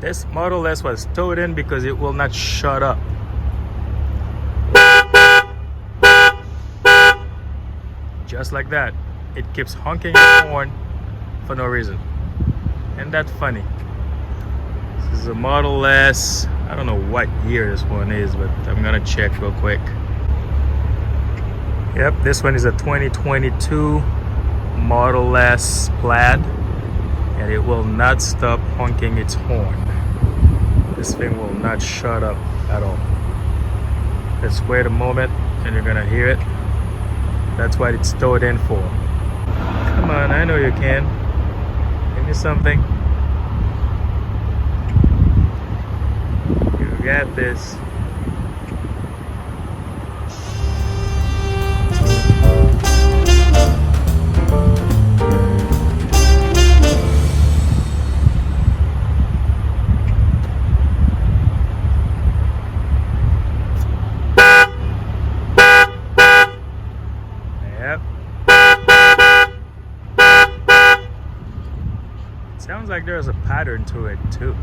This Model S was towed in because it will not shut up. Just like that, it keeps honking its horn for no reason. Isn't that funny? This is a Model S. I don't know what year this one is, but I'm gonna check real quick. Yep, this one is a 2022 Model S Plaid, and it will not stop honking its horn. This thing will not shut up at all. Let's wait a moment and you're gonna hear it. That's what it's towed in for. Come on, I know you can. Give me something. You got this. Yep. Sounds like there's a pattern to it too.